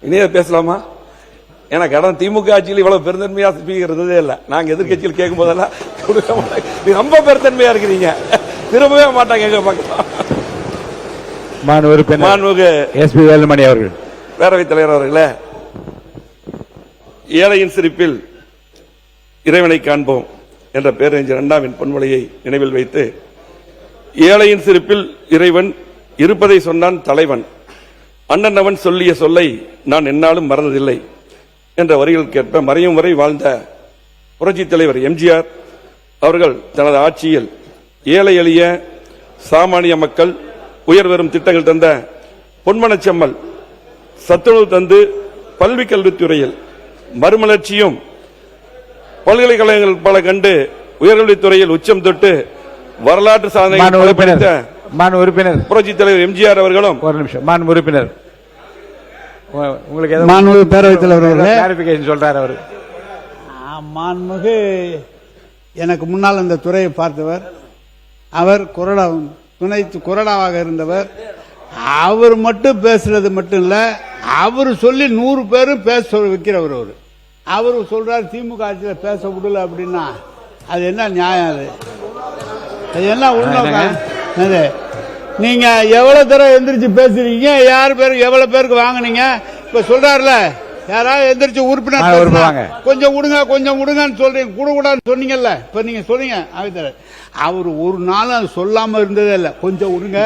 இனியே பேசலாமா? ஏன்னா கடந்த திமுக ஆட்சியில் இவ்வளவு பெருந்தன்மையா ஸ்பீக்கர் இருந்ததே இல்லை. நாங்க எதிர்கட்சியில் கேட்கும் போதெல்லாம் கொடுக்க மாட்டாங்க. ரொம்ப பெருந்தன்மையா இருக்கிறீங்க, திரும்பவே மாட்டாங்க எங்க பக்கம். மாண்புமிகு எஸ்பி வேலுமணி அவர்கள். பேரவைத் தலைவர் அவர்களே, ஏழையின் சிரிப்பில் இறைவனை காண்போம் என்ற பேரறிஞர் அண்ணாவின் பொன்மொழியை நினைவில் வைத்து, ஏழையின் சிரிப்பில் இறைவன் இருப்பதை சொன்னான் தலைவன், அண்ணன் அவன் சொல்லிய சொல்லை நான் என்னாலும் மறந்ததில்லை என்ற வரிகளுக்கேற்ப மறையும் வரை வாழ்ந்த புரட்சித் தலைவர் எம்ஜிஆர் அவர்கள் தனது ஆட்சியில் ஏழை எளிய சாமானிய மக்கள் உயர்வரும் திட்டங்கள் தந்த பொன்மனச்செம்மல் சத்துணவு தந்து பல்வி கல்வித்துறையில் மறுமலர்ச்சியும் பல்கலைக்கழகங்கள் பல கண்டு உயர்கல்வித்துறையில் உச்சம் தொட்டு வரலாற்று சாதனை உறுப்பினர் புரட்சித் தலைவர் எம்ஜிஆர் அவர்களும் ஒரு நிமிஷம் உறுப்பினர் உங்களுக்கு பேரவைத் தலைவர் சொல்றாரு அவரு. மாண்புமிகு எனக்கு முன்னால் இந்த துறையை பார்த்தவர், அவர் கொறடாவாக இருந்தவர். அவர் மட்டும் பேசுறது மட்டும் இல்ல, அவர் சொல்லி 100 பேரும் பேச வைக்கிறவர். அவர் சொல்றாரு திமுக ஆட்சியில் பேச விடல அப்படின்னா அது என்ன நியாயம்? அது என்ன உண்மை? நீங்க எவ்வளவு தடவை எந்திரிச்சு பேசுறீங்க? யார் பேரு எவ்வளவு பேருக்கு வாங்கினீங்க? இப்ப சொல்றாருல, யாராவது எந்திரிச்சு உறுப்பினர் கொஞ்சம் விடுங்க கொஞ்சம் விடுங்கன்னு சொல்றீங்க, கூடாதுன்னு சொன்னீங்கல்ல. இப்ப நீங்க சொல்றீங்க அவர் ஒரு நாள் சொல்லாம இருந்ததே இல்ல. கொஞ்சம் விடுங்க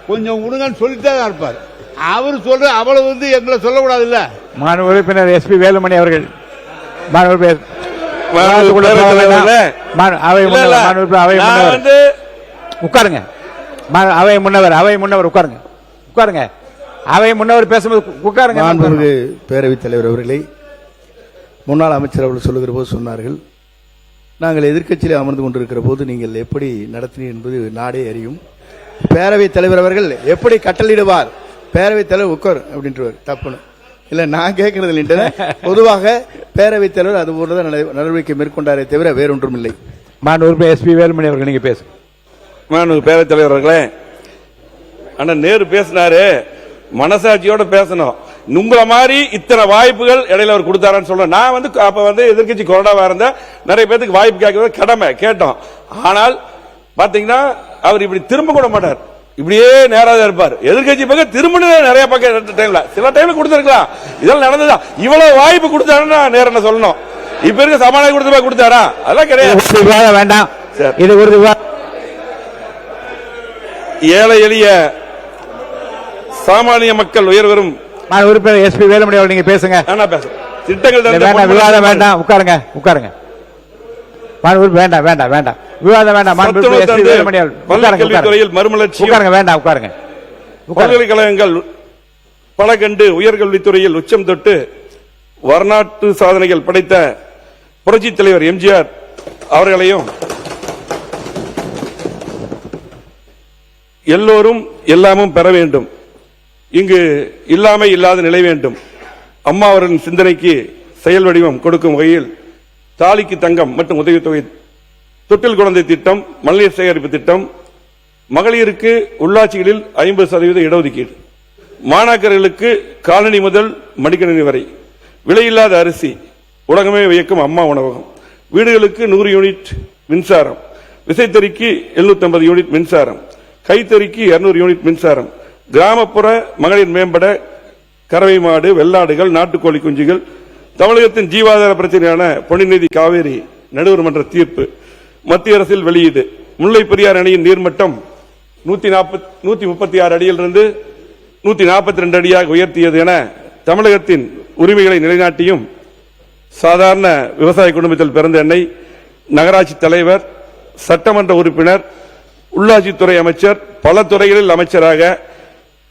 கொஞ்சம் விடுங்கன்னு சொல்லிட்டே தான் இருப்பார். அவர் சொல்ற அவ்வளவு எங்களை சொல்லக்கூடாது இல்ல. உறுப்பினர் எஸ்பி வேலுமணி அவர்கள். உட்காருங்க. அவை முன்னவர் உட்காருங்க. அவை முன்னவர் பேசும்போது உட்காருங்க. பேரவைத் தலைவர் அவர்களை முன்னாள் அமைச்சர் அவர்கள் சொல்லுகிற போது சொன்னார்கள், நாங்கள் எதிர்க்கட்சியில் அமர்ந்து கொண்டிருக்கிற போது நீங்கள் எப்படி நடத்தினீர் என்பது நாடே அறியும். பேரவைத் தலைவர் அவர்கள் எப்படி கட்டளையிடுவார், பேரவைத் தலைவர் உட்கார் அப்படின்றவர். தப்புன்னு இல்ல, நான் கேட்கறது இல்லை. பொதுவாக பேரவைத் தலைவர் அது போலதான் நடவடிக்கை மேற்கொண்டாரே தவிர வேறொன்றும் இல்லை. எஸ்பி வேலுமணி அவர்கள் நீங்க பேசு. பேரவைத் தலைவர் அவர்களே, அண்ணா நேரு பேசினாரு, மனசாட்சியோட பேசணும். உங்கள மாதிரி இத்தனை வாய்ப்புகள் இடையில அவர் கொடுத்தாரான்னு சொல்றேன். நான் அப்ப எதிர்கட்சி கொரோனாவா இருந்த நிறைய பேருக்கு வாய்ப்பு கேட்கறது கடமை கேட்டோம். ஆனால் பாத்தீங்கன்னா அவர் இப்படி திரும்ப கூட மாட்டார், இப்படியே நேராக இருப்பார். எதிர்கட்சி பக்கம் திரும்ப நிறைய பக்கம் டைம்ல சில டைம்ல கொடுத்திருக்கலாம். இதெல்லாம் நடந்ததா? இவ்வளவு வாய்ப்பு கொடுத்தாருன்னா நேரம் சொல்லணும். இப்ப இருக்க சமாளி கொடுத்தாரா? அதெல்லாம் கிடையாது. வேண்டாம். இது ஏழை எளிய சாமானிய மக்கள் உயர்வரும் உறுப்பினர் எஸ்பி வேலுமணி அவர்கள் நீங்க பேசுங்க. திட்டங்கள் விவாதம் வேண்டாம். உட்காருங்க. வேண்டாம் விவாதம் வேண்டாம். கல்வித்துறையில் மறுமலர்ச்சி வேண்டாம். உட்காருங்க. பல்கலைக்கழகங்கள் பல கண்டு உயர்கல்வித்துறையில் உச்சம் தொட்டு வரலாற்று சாதனைகள் படைத்த புரட்சித் தலைவர் எம்ஜிஆர் அவர்களையும் எல்லோரும் எல்லாமும் பெற வேண்டும், இங்கு இல்லாமை இல்லாத நிலை வேண்டும். அம்மா அவர்களின் சிந்தனைக்கு செயல் வடிவம் கொடுக்கும் வகையில் தாலிக்கு தங்கம் மற்றும் உதவித்தொகை, தொட்டில் குழந்தை திட்டம், மழைநீர் சேகரிப்பு திட்டம், மகளிருக்கு உள்ளாட்சிகளில் 50% இடஒதுக்கீடு, மாணாக்கர்களுக்கு காலனி முதல் மடிக்கணினி வரை, விலையில்லாத அரிசி, உலகமே வியக்கும் அம்மா உணவகம், வீடுகளுக்கு 100 யூனிட் மின்சாரம், விசைத்தறிக்கு 750 யூனிட் மின்சாரம், கைத்தறிக்கு 200 யூனிட் மின்சாரம், கிராமப்புற மகளிர் மேம்பட கறவை மாடு, வெள்ளாடுகள், நாட்டுக்கோழி குஞ்சுகள், தமிழகத்தின் ஜீவாதார பிரச்சனையான பொன்னிநிதி காவேரி நடுவர் மன்ற தீர்ப்பு, மத்திய அரசில் வெளியீடு, முல்லை பெரியார் அணையின் நீர்மட்டம் 136 அடியிலிருந்து 142 அடியாக உயர்த்தியது என தமிழகத்தின் உரிமைகளை நிலைநாட்டியும், சாதாரண விவசாய குடும்பத்தில் பிறந்த என்னை நகராட்சி தலைவர், சட்டமன்ற உறுப்பினர், உள்ளாட்சித்துறை அமைச்சர், பல துறைகளில் அமைச்சராக,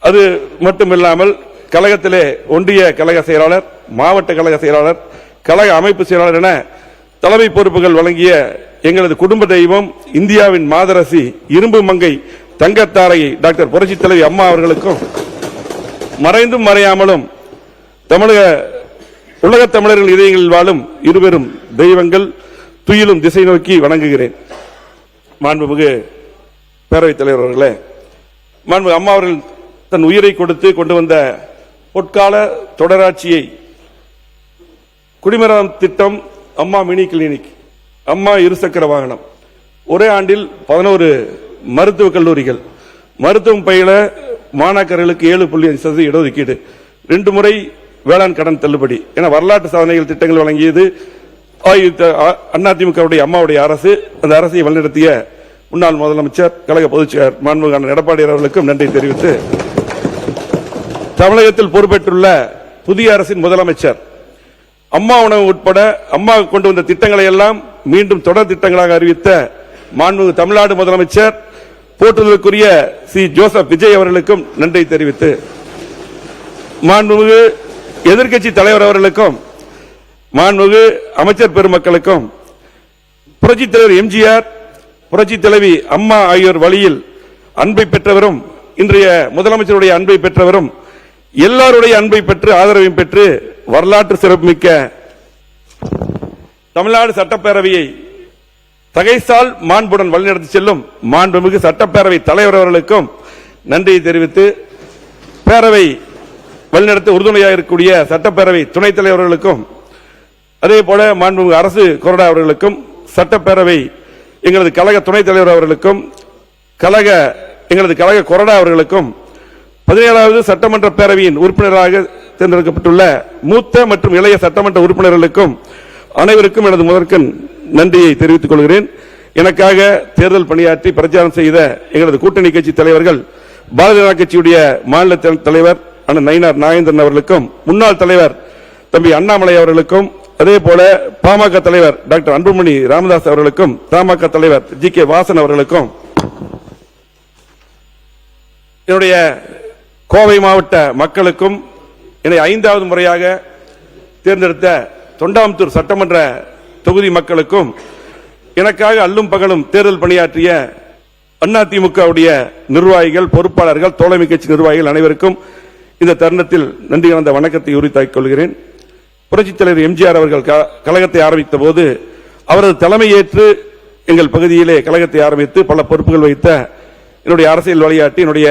அது மட்டுமில்லாமல் கழகத்திலே ஒன்றிய கழக செயலாளர், மாவட்ட கழக செயலாளர், கழக அமைப்பு செயலாளர் என தலைமை பொறுப்புகள் வழங்கிய எங்களது குடும்ப தெய்வம், இந்தியாவின் மாதரசி, இரும்பு மங்கை, தங்கத்தாரையை டாக்டர் புரட்சித் தலைவி அம்மா அவர்களுக்கும் மறைந்தும் மறையாமலும் உலகத் தமிழர்கள் இதயங்களில் வாழும் இருவரும் தெய்வங்கள், துயிலும் திசை நோக்கி வணங்குகிறேன். மாண்புமிகு பேரவைத் தலைவர் அவர்களே, மாண்புமிகு அம்மா அவர்கள் தன் உயிரை கொடுத்து கொண்டு வந்த பொற்கால தொடராட்சியை குடிமரம் திட்டம், அம்மா மினி கிளினிக், அம்மா இருசக்கர வாகனம், ஒரே ஆண்டில் 11 மருத்துவக் கல்லூரிகள், மருத்துவம் பயில மாணாக்கர்களுக்கு 7.5% இடஒதுக்கீடு, 2 முறை வேளாண் கடன் தள்ளுபடி என வரலாற்று சாதனைகள் திட்டங்கள் வழங்கியது அதிமுகவுடைய அம்மாவுடைய அரசு. அந்த அரசை வழிநடத்திய முன்னாள் முதலமைச்சர் கழக பொதுச்செயலாளர் மாண்புமிகு எடப்பாடி அவர்களுக்கும் நன்றி தெரிவித்து, தமிழகத்தில் பொறுப்பேற்றுள்ள புதிய அரசின் முதலமைச்சர் அம்மா உணவு உட்பட அம்மா கொண்டு வந்த திட்டங்களை எல்லாம் மீண்டும் தொடர் திட்டங்களாக அறிவித்த மாண்புமிகு தமிழ்நாடு முதலமைச்சர் போற்றுதலுக்குரிய சி ஜோசப் விஜய் அவர்களுக்கும் நன்றி தெரிவித்து, மாண்புமிகு எதிர்க்கட்சி தலைவர் அவர்களுக்கும் மாண்புமிகு அமைச்சர் பெருமக்களுக்கும் புரட்சித் தலைவர் எம்ஜிஆர், புரட்சித் தலைவி அம்மா ஆகியோர் வழியில் அன்பை பெற்றவரும், இன்றைய முதலமைச்சருடைய அன்பை பெற்றவரும், எல்லாருடைய அன்பை பெற்று ஆதரவையும் பெற்று வரலாற்று சிறப்புமிக்க தமிழ்நாடு சட்டப்பேரவையை தகைசால் மாண்புடன் வழிநடத்தி செல்லும் மாண்புமிகு சட்டப்பேரவை தலைவர் அவர்களுக்கும் நன்றியை தெரிவித்து, பேரவை வழிநடத்த உறுதுணையாக இருக்கக்கூடிய சட்டப்பேரவை துணைத் தலைவர்களுக்கும், அதே போல மாண்புமிகு அரசு கொறடா அவர்களுக்கும், சட்டப்பேரவை எங்களது கழக துணைத் தலைவர் அவர்களுக்கும், எங்களது கழக கொறடா அவர்களுக்கும், 17வது சட்டமன்ற பேரவையின் உறுப்பினராக தேர்ந்தெடுக்கப்பட்டுள்ள மூத்த மற்றும் இளைய சட்டமன்ற உறுப்பினர்களுக்கும் அனைவருக்கும் எனது முதற்கண் நன்றியை தெரிவித்துக் கொள்கிறேன். எனக்காக தேர்தல் பணியாற்றி பிரச்சாரம் செய்த எங்களது கூட்டணி கட்சி தலைவர்கள், பாரதிய ஜனதா கட்சியுடைய மாநில தலைவர் அண்ணன் நயினார் நாகேந்திரன் அவர்களுக்கும், முன்னாள் தலைவர் தம்பி அண்ணாமலை அவர்களுக்கும், அதே போல பாமக தலைவர் டாக்டர் அன்புமணி ராமதாஸ் அவர்களுக்கும், தமாக தலைவர் ஜி.கே. வாசன் அவர்களுக்கும், என்னுடைய கோவை மாவட்ட மக்களுக்கும், என்னை 5வது முறையாக தேர்ந்தெடுத்த தொண்டாமுத்தூர் சட்டமன்ற தொகுதி மக்களுக்கும், எனக்காக அல்லும் பகலும் தேர்தல் பணியாற்றிய அதிமுகவுடைய நிர்வாகிகள், பொறுப்பாளர்கள், தோழமை கட்சி நிர்வாகிகள் அனைவருக்கும் இந்த தருணத்தில் நன்றி கலந்த வணக்கத்தை உரித்தாக்கிக் கொள்கிறேன். புரட்சித் தலைவர் எம்ஜிஆர் அவர்கள் கழகத்தை ஆரம்பித்த போது அவரது தலைமையேற்று எங்கள் பகுதியிலே கழகத்தை ஆரம்பித்து பல பொறுப்புகள் வைத்த என்னுடைய அரசியல் வழிகாட்டி என்னுடைய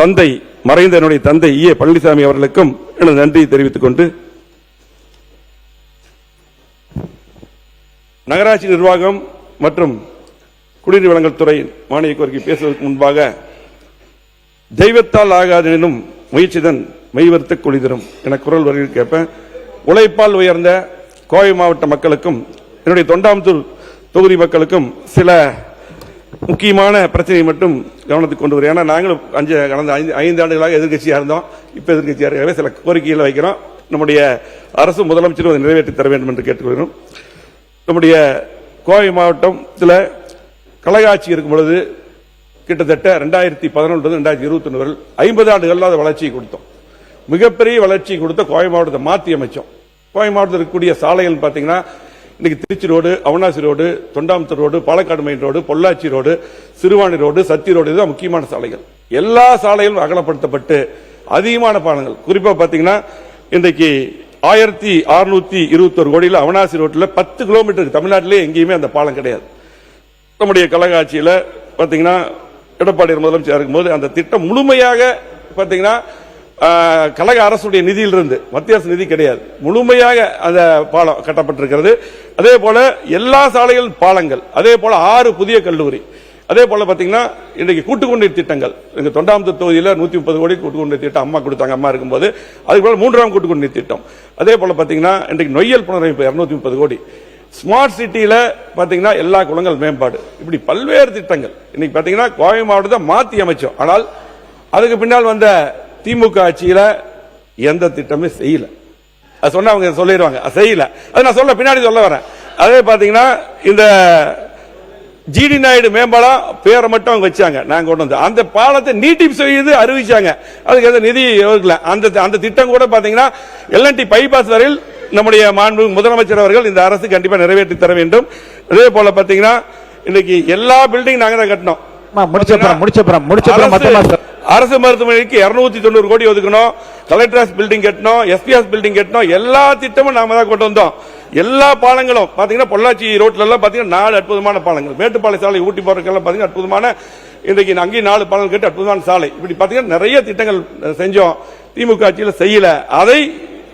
தந்தை, மறைந்த என்னுடைய தந்தை ஈ. பழனிசாமி அவர்களுக்கும் எனது நன்றியை தெரிவித்துக் கொண்டு, நகராட்சி நிர்வாகம் மற்றும் குடிநீர் வழங்கல் துறை மானிய கோரிக்கை பேசுவதற்கு முன்பாக, தெய்வத்தால் ஆகாதெனும் முயற்சிதன் மெய்வருத்த குளிதரும் என குரல் வரியில் கேட்பேன். உழைப்பால் உயர்ந்த கோவை மாவட்ட மக்களுக்கும் என்னுடைய தொண்டாமுத்தூர் தொகுதி மக்களுக்கும் சில முக்கியமான பிரச்சனையை மட்டும் கவனத்துக்கு கொண்டு வருகிறேன். ஏன்னா நாங்களும் கடந்த 5 ஆண்டுகளாக எதிர்கட்சியாக இருந்தோம். இப்ப எதிர்கட்சியாக இருக்கவே சில கோரிக்கைகளை வைக்கிறோம். நம்முடைய அரசு முதலமைச்சரும் அதை நிறைவேற்றி தர வேண்டும் என்று கேட்டுக்கொள்கிறோம். நம்முடைய கோவை மாவட்டத்தில் கழக ஆட்சி இருக்கும் பொழுது கிட்டத்தட்ட 2011 2021 வரை 50 ஆண்டுகள் வளர்ச்சியை கொடுத்தோம். மிகப்பெரிய வளர்ச்சி கொடுத்த கோவை மாவட்டத்தை மாற்றி அமைச்சோம். கோவை மாவட்டத்தில் இருக்கக்கூடிய சாலைகள் பார்த்தீங்கன்னா இன்னைக்கு Trichy road, Avinashi road, Thondamuthur road, Palakkad main road, Pollachi road, Siruvani road, Sathy road, இதுதான் முக்கியமான சாலைகள். எல்லா சாலைகளும் அகலப்படுத்தப்பட்டு அதிகமான பாலங்கள், குறிப்பா பாத்தீங்கன்னா இன்றைக்கு 1621 கோடியில் அவனாசி ரோட்டில் 10 கிலோமீட்டருக்கு தமிழ்நாட்டிலே எங்கேயுமே அந்த பாலம் கிடையாது. நம்முடைய கழக ஆட்சியில் பாத்தீங்கன்னா எடப்பாடி முதலமைச்சர் இருக்கும்போது அந்த திட்டம் முழுமையாக பாத்தீங்கன்னா கழக அரசுடைய நிதியிலிருந்து, மத்திய அரசு நிதி கிடையாது, முழுமையாக அந்த பாலம் கட்டப்பட்டிருக்கிறது. அதே போல எல்லா சாலைகள் பாலங்கள், அதே போல 6 புதிய கல்லூரி, அதே போல பாத்தீங்கன்னா இன்றைக்கு கூட்டுக்குடிநீர் திட்டங்கள், எங்க தொண்டாமுத்தூர் தொகுதியில் 130 கோடி கூட்டுக்குடிநீர் திட்டம் அம்மா கொடுத்தாங்க. அம்மா இருக்கும்போது அதுக்கு போல 3ஆம் கூட்டுக்குடிநீர் திட்டம், அதே போல பாத்தீங்கன்னா இன்றைக்கு நொய்யல் புனரமைப்பு 230 கோடி, ஸ்மார்ட் சிட்டியில பாத்தீங்கன்னா எல்லா குளங்கள் மேம்பாடு, இப்படி பல்வேறு திட்டங்கள் இன்னைக்கு பாத்தீங்கன்னா கோவை மாவட்டத்தை மாத்தி அமைச்சோம். ஆனால் அதுக்கு பின்னால் வந்த திமுக ஆட்சியில எந்த திட்டமே செய்யல. அது சொன்னா அவங்க சொல்லிடுவாங்க செய்யல, அது நான் சொல்ல பின்னாடி சொல்ல வரேன். அதே பாத்தீங்கன்னா இந்த ஜிடி நாயுடு மேம்பாலம் பேரை மட்டும் அவங்க வச்சாங்க, நாங்க கொண்டு வந்து அந்த பாலத்தை நீட்டிப்பு செய்து அறிவிச்சாங்க, அதுக்கு எந்த நிதி ஒதுக்கல. அந்த திட்டம் கூட பாத்தீங்கன்னா எல்என்டி பைபாஸ் வரையில் நம்முடைய மாண்பு முதலமைச்சர் அவர்கள் இந்த அரசு கண்டிப்பா நிறைவேற்றி தர வேண்டும். அதே போல பாத்தீங்கன்னா இன்னைக்கு எல்லா பில்டிங் நாங்க தான் கட்டணும். அரசு மருத்துவமனைக்கு 290 கோடி ஒதுக்கணும், கலெக்டர் பில்டிங் கட்டணும், எஸ்பிஎஸ் பில்டிங் கட்டணும், எல்லா திட்டமும் நாம தான் கொண்டு வந்தோம். எல்லா பாலங்களும் பாத்தீங்கன்னா பொள்ளாச்சி ரோட்ல எல்லாம் பாத்தீங்கன்னா 4 அற்புதமான பாலங்கள், மேட்டுப்பாளைய சாலை ஊட்டி போறதுக்கெல்லாம் பாத்தீங்கன்னா அற்புதமான, இன்றைக்கு அங்கேயும் 4 பாலங்கள் கட்டி அற்புதமான சாலை, இப்படி பாத்தீங்கன்னா நிறைய திட்டங்கள் செஞ்சோம். திமுக ஆட்சியில் செய்யல. அதை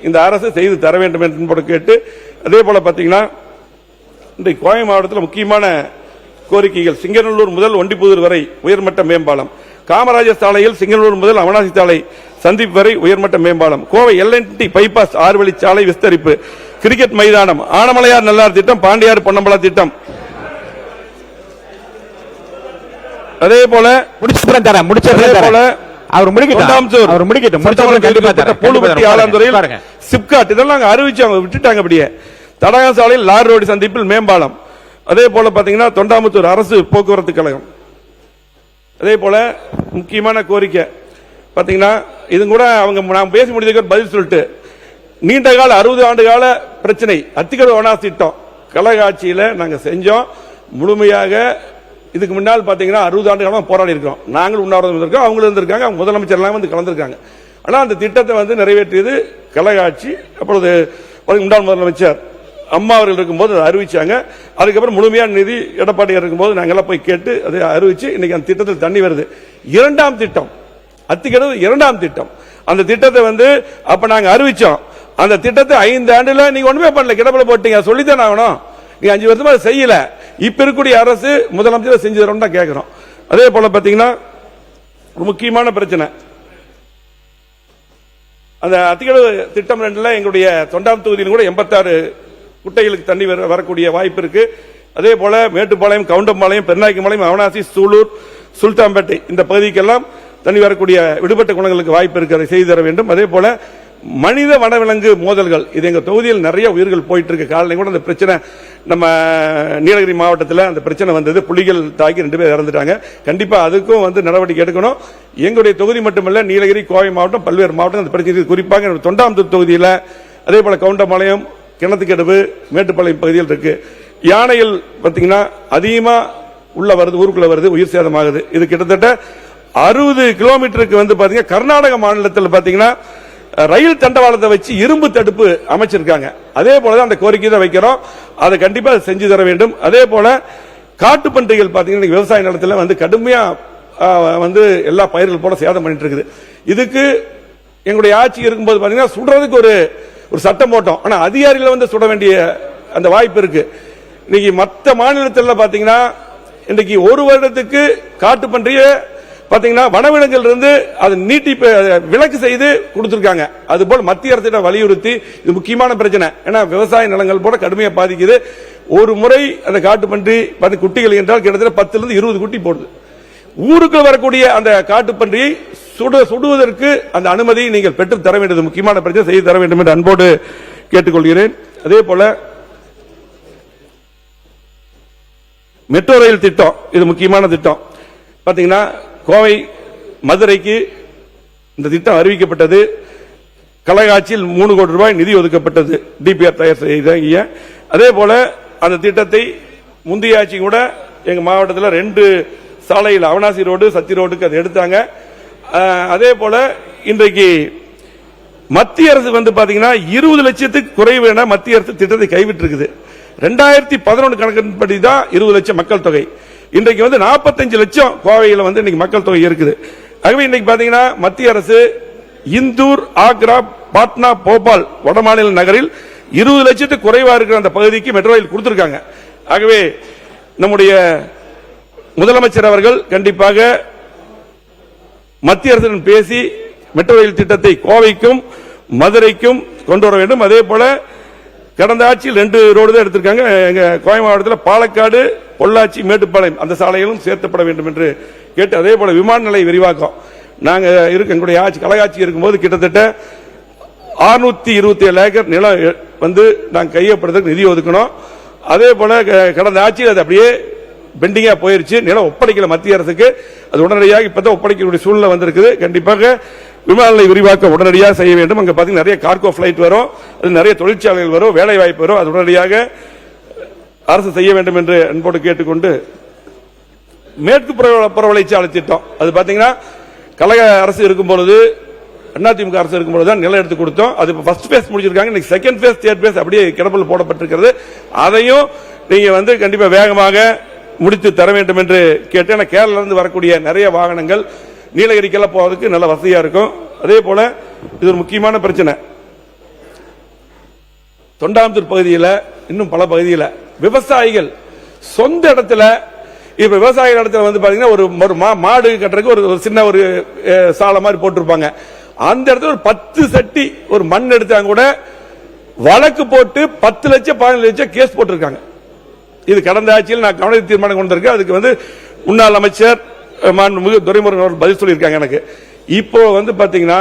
இந்த அரசு செய்து தர வேண்டும் என்று கேட்டு, அதே போல பாத்தீங்கன்னா இன்றைக்கு கோவை மாவட்டத்தில் முக்கியமான கோரிக்கைகள் சிங்கநல்லூர் முதல் ஒண்டிப்புதூர் வரை உயர்மட்ட மேம்பாலம், காமராஜர் சாலையில் சிங்கநல்லூர் முதல் அவனாசி சாலை சந்திப்பு வரை உயர்மட்ட மேம்பாலம், கோவை எல்என்டி பைபாஸ் 6 வழி சாலை விஸ்தரிப்பு, கிரிக்கெட் மைதானம், ஆனமலையார் நல்லார் திட்டம், பாண்டியார் பொன்னம்பலா திட்டம், அதே போல சிப்காட் இதெல்லாம் அறிவிச்சாங்க, விட்டுட்டாங்க. அப்படியே தடகம் சாலையில் லாரி ரோடு சந்திப்பில் மேம்பாலம், அதே போல பாத்தீங்கன்னா தொண்டாமுத்தூர் அரசு போக்குவரத்து கழகம். அதே போல முக்கியமான கோரிக்கை பாத்தீங்கன்னா இது கூட அவங்க நான் பேசி முடிஞ்சதுக்கு பதில் சொல்லிட்டு, நீண்ட கால 60 ஆண்டு கால பிரச்சனை அத்திக்கடவு அவனாசி திட்டம் கழக ஆட்சியில நாங்க செஞ்சோம். முழுமையாக இதுக்கு முன்னால் பாத்தீங்கன்னா 60 ஆண்டு காலமா போராடி இருக்கோம். நாங்களும் உண்ணாவிரதம் இருந்திருக்கோம், அவங்களும் இருந்திருக்காங்க, அவங்க முதலமைச்சர் எல்லாம் வந்து கலந்துருக்காங்க. ஆனா அந்த திட்டத்தை வந்து நிறைவேற்றியது கழக ஆட்சி. அப்பொழுது முன்னாள் முதலமைச்சர் அம்மா அவர்கள் இருக்கும்போது அதை அறிவிச்சாங்க. அதுக்கப்புறம் முழுமையான நிதி எடப்பாடியார் இருக்கும்போது நாங்கெல்லாம் போய் கேட்டு அதை அறிவிச்சு இன்னைக்கு அந்த திட்டத்தில் தண்ணி வருது. 2ஆம் திட்டம் அத்திக்கடவு 2ஆம் திட்டம். அந்த திட்டத்தை வந்து அப்ப நாங்க அறிவிச்சோம். அந்த திட்டத்தை 5 ஆண்டுல நீங்க ஒண்ணுமே பண்ணல, கிடப்பில போட்டீங்க. சொல்லித்தான் ஆகணும், நீங்க 5 வருஷமா செய்யல. இப்ப இருக்கக்கூடிய அரசு முதலமைச்சர் செஞ்சு தரோம் தான் கேட்கிறோம். அதே போல பாத்தீங்கன்னா ஒரு முக்கியமான பிரச்சனை அந்த அத்திக்கடவு திட்டம் 2ல எங்களுடைய தொண்டாம் தொகுதியில் கூட 86 குட்டைகளுக்கு தண்ணி வரக்கூடிய வாய்ப்பு இருக்கு. அதே போல மேட்டுப்பாளையம், கவுண்டம்பாளையம், பெருநாய்க்கும்பாளையம், அவனாசி, சூலூர், சுல்தான்பேட்டை இந்த பகுதிக்கெல்லாம் தண்ணி வரக்கூடிய விடுபட்ட குணங்களுக்கு வாய்ப்பு இருக்கு, அதை செய்து தர வேண்டும். அதே போல மனித வனவிலங்கு மோதல்கள், இது எங்க தொகுதியில் நிறைய உயிர்கள் போயிட்டு இருக்கு. காலையில் கூட அந்த பிரச்சனை நம்ம நீலகிரி மாவட்டத்தில் அந்த பிரச்சனை வந்தது, புலிகள் தாக்கி 2 பேர் இறந்துட்டாங்க. கண்டிப்பா அதுக்கும் வந்து நடவடிக்கை எடுக்கணும். எங்களுடைய தொகுதி மட்டுமல்ல, நீலகிரி, கோவை மாவட்டம், பல்வேறு மாவட்டம் அந்த பிரச்சனை, குறிப்பாக தொண்டாமுத்தூர் தொகுதியில், அதே போல கவுண்டம்பாளையம், கிணத்துக்கடவு, மேட்டுப்பாளையம் பகுதியில் இருக்கு. யானைகள் பாத்தீங்கன்னா அதிகமா உள்ள வருது, ஊருக்குள்ள வருது, உயிர் சேதமாகுது. இது கிட்டத்தட்ட 60 கிலோமீட்டருக்கு வந்து பாத்தீங்கன்னா கர்நாடக மாநிலத்தில் பாத்தீங்கன்னா ரயில் தண்டவாளத்தை வச்சு இரும்பு தடுப்பு அமைச்சிருக்காங்க. அதே போலதான் அந்த கோரிக்கை தான் வைக்கிறோம், அதை கண்டிப்பா செஞ்சு தர வேண்டும். அதே போல காட்டு பன்றிகள் பாத்தீங்கன்னா விவசாய நிலத்தில் வந்து கடுமையா வந்து எல்லா பயிர்கள் போல சேதம் பண்ணிட்டு இருக்குது. இதுக்கு எங்களுடைய ஆட்சி இருக்கும்போது பாத்தீங்கன்னா சுடுறதுக்கு ஒரு சட்டம் போட்டோம். ஆனா அதிகாரிகளை வந்து சுட வேண்டிய அந்த வாய்ப்பு இருக்கு. இன்னைக்கு மற்ற மாநிலத்தில் பாத்தீங்கன்னா இன்றைக்கு 1 வருடத்துக்கு காட்டு பன்றிய பாத்தீங்கன்னா வனவிலங்குகள் இருந்து அது நீட்டி விலக்கு செய்து கொடுத்திருக்காங்க. அதுபோல் மத்திய அரசிடம் வலியுறுத்தி, இது முக்கியமான பிரச்சனை, ஏன்னா விவசாய நிலங்கள் போல கடுமையா பாதிக்குது. ஒரு முறை அந்த காட்டு பன்றி குட்டிகள் என்றால் கிட்டத்தட்ட 10 இருந்து 20 குட்டி போடுது. ஊருக்கு வரக்கூடிய அந்த காட்டு பன்றியை சுடுவதற்கு அந்த அனுமதியை நீங்கள் பெற்று தர வேண்டியது முக்கியமான பிரச்சனை, செய்து தர வேண்டும் என்று அன்போடு கேட்டுக்கொள்கிறேன். அதே போல மெட்ரோ ரயில் திட்டம், இது முக்கியமான திட்டம். பாத்தீங்கன்னா கோவை மதுரைக்கு இந்த திட்டம் அறிவிக்கப்பட்டது. கழக ஆட்சியில் 3 கோடி ரூபாய் நிதி ஒதுக்கப்பட்டது, டிபிஆர் தயார் செய்ய. அதே போல அந்த திட்டத்தை முந்தைய ஆட்சி கூட எங்க மாவட்டத்தில் 2 சாலையில் அவனாசி ரோடு, சத்தி ரோடுக்கு அதை எடுத்தாங்க. அதே போல இன்றைக்கு மத்திய அரசு வந்து பாத்தீங்கன்னா 20 லட்சத்துக்கு குறைவு என மத்திய அரசு திட்டத்தை கைவிட்டு இருக்குது. 2011 கணக்கின்படி தான் 20 லட்சம் மக்கள் தொகை. இன்றைக்கு வந்து 45 லட்சம் கோவையில் வந்து இன்னைக்கு மக்கள் தொகை இருக்குது. ஆகவே இன்னைக்கு பாத்தீங்கன்னா மத்திய அரசு இந்தூர், ஆக்ரா, பாட்னா, போபால் வடமாநில நகரில் 20 லட்சத்துக்கு குறைவா இருக்கிற அந்த பகுதிக்கு மெட்ரோ ரயில் கொடுத்திருக்காங்க. ஆகவே நம்முடைய முதலமைச்சர் அவர்கள் கண்டிப்பாக மத்திய அரசுடன் பேசி மெட்ரோ ரயில் திட்டத்தை கோவைக்கும் மதுரைக்கும் கொண்டு வர வேண்டும். அதே போல கடந்த ஆட்சியில் 2 ரோடு தான் எடுத்திருக்காங்க. எங்க கோவை மாவட்டத்தில் பாலக்காடு, பொள்ளாச்சி, மேட்டுப்பாளையம் அந்த சாலைகளும் சேர்க்கப்பட வேண்டும் என்று கேட்டு, அதே போல விமான நிலைய விரிவாக்கம் நாங்க எங்களுடைய ஆட்சி கழகாட்சி இருக்கும்போது கிட்டத்தட்ட 627 ஏக்கர் நிலம் வந்து நாங்கள் கையப்படுறதுக்கு நிதி ஒதுக்கணும். அதே போல கடந்த ஆட்சியில் அது அப்படியே பெண்டிங்கா போயிருச்சு, நிலம் ஒப்படைக்கல மத்திய அரசுக்கு. அது உடனடியாக இப்பதான் ஒப்படைக்கக்கூடிய சூழ்நிலை வந்திருக்குது. கண்டிப்பாக விமான நிலைய விரிவாக்கம் உடனடியாக செய்ய வேண்டும். அங்க பாத்தீங்கன்னா நிறைய கார்கோ பிளைட் வரும், அது நிறைய தொழிற்சாலைகள் வரும், வேலை வாய்ப்பு வரும். அது உடனடியாக அரசு செய்ய வேண்டும் என்று அன்போடு கேட்டுக்கொண்டு, மேற்கு புறவழிச்சாலை திட்டம் அது பாத்தீங்கன்னா கழக அரசு இருக்கும் பொழுது, அதிமுக அரசு இருக்கும் பொழுது தான் நிலம் எடுத்து கொடுத்தோம். அது ஃபர்ஸ்ட் பேஸ் முடிச்சிருக்காங்க. இன்னைக்கு செகண்ட் பேஸ், தேர்ட் பேஸ் அப்படியே கிடப்பில் போடப்பட்டிருக்கிறது. அதையும் நீங்க வந்து கண்டிப்பா வேகமாக முடித்து தர வேண்டும் என்று கேட்டு, கேரளாவிலிருந்து வரக்கூடிய நிறைய வாகனங்கள் நீலகிரிக்கெல்லாம் போவதற்கு நல்ல வசதியா இருக்கும். அதே போல இது ஒரு முக்கியமான பிரச்சனை. தொண்டாமுத்தூர் பகுதியில் இன்னும் பல பகுதியில் விவசாயிகள் சொந்த இடத்துல இப்ப விவசாயிகள் இடத்துல வந்து பாத்தீங்கன்னா ஒரு மாடு கட்டுறதுக்கு ஒரு சின்ன ஒரு சாலை மாதிரி போட்டிருப்பாங்க. அந்த இடத்துல ஒரு 10 சட்டி ஒரு மண் எடுத்தாங்க கூட வழக்கு போட்டு 10 லட்சம் 15 லட்சம் கேஸ் போட்டிருக்காங்க. இது கடந்த ஆட்சியில் நான் கவன தீர்மானம் கொண்டு இருக்கேன். அதுக்கு வந்து முன்னாள் அமைச்சர் துரைமுருகன் அவர்கள் பதில் சொல்லியிருக்காங்க எனக்கு. இப்போ வந்து பாத்தீங்கன்னா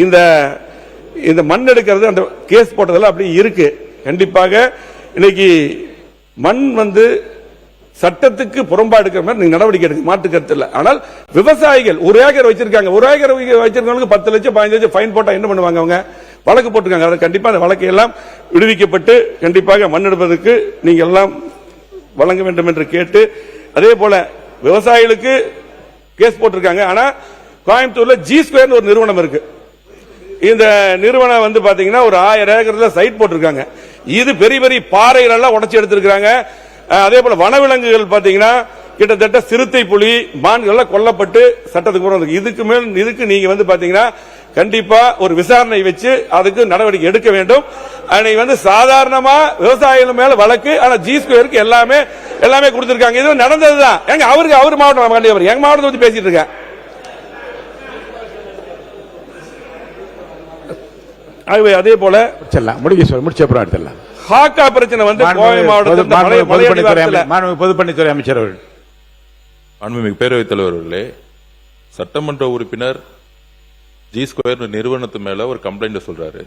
இந்த மண் எடுக்கிறது அந்த கேஸ் போட்டதெல்லாம் அப்படி இருக்கு. கண்டிப்பாக இன்னைக்கு மண் வந்து சட்டத்துக்கு புறம்பா எடுக்கிற மாதிரி நீங்க நடவடிக்கை எடுக்க மாட்டு கருத்து இல்லை. ஆனால் விவசாயிகள் 1 ஏக்கர் வச்சிருக்காங்க. 1 ஏக்கர் வச்சிருக்கவங்களுக்கு 10 லட்சம் 15 லட்சம் ஃபைன் போட்டா என்ன பண்ணுவாங்க? அவங்க வழக்கு போட்டிருக்காங்க. அது கண்டிப்பா அந்த வழக்கு எல்லாம் விடுவிக்கப்பட்டு கண்டிப்பாக மண் எடுப்பதற்கு நீங்க எல்லாம் வழங்க வேண்டும் என்று கேட்டு, அதே போல விவசாயிகளுக்கு கேஸ் போட்டிருக்காங்க. ஆனா கோயம்புத்தூர்ல ஜி ஸ்கொயர் ஒரு நிறுவனம் இருக்கு. இந்த நிறுவனம் வந்து பாத்தீங்கன்னா ஒரு 1000 ஏக்கர்ல சைட் போட்டிருக்காங்க. இது பெரிய பெரிய பாறைகள் எல்லாம் உடைச்சு எடுத்திருக்காங்க. அதே போல வனவிலங்குகள் பாத்தீங்கன்னா கிட்டத்தட்ட சிறுத்தை, புலி, மான்கள் கொல்லப்பட்டு சட்டத்துக்கு போறது. இதுக்கு நீங்க வந்து பாத்தீங்கன்னா கண்டிப்பா ஒரு விசாரணை வச்சு அதுக்கு நடவடிக்கை எடுக்க வேண்டும். அன்னைக்கு வந்து சாதாரணமா விவசாயிகள் மேல வழக்கு, ஆனா ஜி ஸ்கொயருக்கு எல்லாமே கொடுத்திருக்காங்க. இது நடந்ததுதான். எங்க அவர் மாவட்டம் எங்க மாவட்டத்தை பத்தி பேசிட்டு இருக்கேன். அதே போல முடிச்ச அப்புறம் எடுத்துடலாம். ஹாக்கா பிரச்சனை வந்து கோவை மாவட்டத்தில் பொதுப்பணித்துறை அமைச்சர் அவர்கள். மாண்புமிகு பேரவைத் தலைவர் அவர்களே, சட்டமன்ற உறுப்பினர் ஜி ஸ்கொயர் நிறுவனத்து மேல ஒரு கம்ப்ளைண்ட் சொல்றாரு.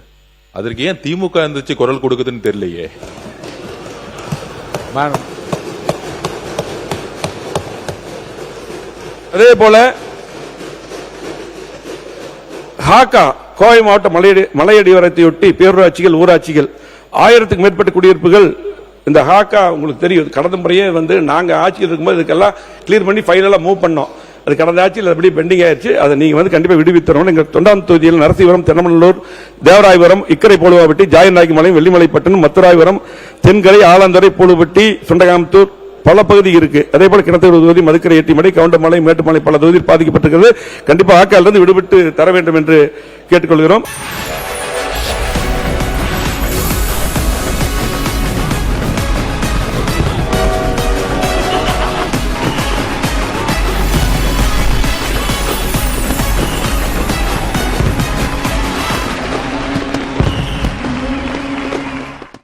அதற்கு ஏன் திமுக இருந்துச்சு குரல் கொடுக்குதுன்னு தெரியலையே. அதே போல ஹாக்கா கோவை மாவட்ட மலையடிவாரத்தையொட்டி பேரூராட்சிகள், ஊராட்சிகள் 1000க்கும் மேற்பட்ட குடியிருப்புகள் இந்த ஹாக்கா உங்களுக்கு தெரியும். கடந்த முறையே வந்து நாங்க ஆட்சியில் இருக்கும்போது இதுக்கெல்லாம் கிளியர் பண்ணி ஃபைனலா மூவ் பண்ணோம். அது கடந்த ஆட்சியில் அப்படியே பெண்டிங் ஆயிடுச்சு. அதை நீங்க வந்து கண்டிப்பா விடுவித்தரணும். எங்க தொண்டாம் தொகுதியில் நரசிவரம், தென்னமல்லூர், தேவராயபுரம், இக்கரை போலுவாப்பட்டி, ஜாயநாயகிமலை, வெள்ளிமலைப்பட்டினம், மத்துராயபுரம், தென்கரை, ஆலாந்துறை, பூலுப்பட்டி, சுண்டகாமத்தூர் பல பகுதி இருக்கு. அதே போல கிணத்தூர் தொகுதி, மதுக்கரை, எட்டிமலை, கவுண்டமலை, மேட்டுமலை பல தொகுதியில் பாதிக்கப்பட்டிருக்கிறது. கண்டிப்பா ஆக்காலிருந்து விடுவிட்டு தர வேண்டும் என்று கேட்டுக்கொள்கிறோம்.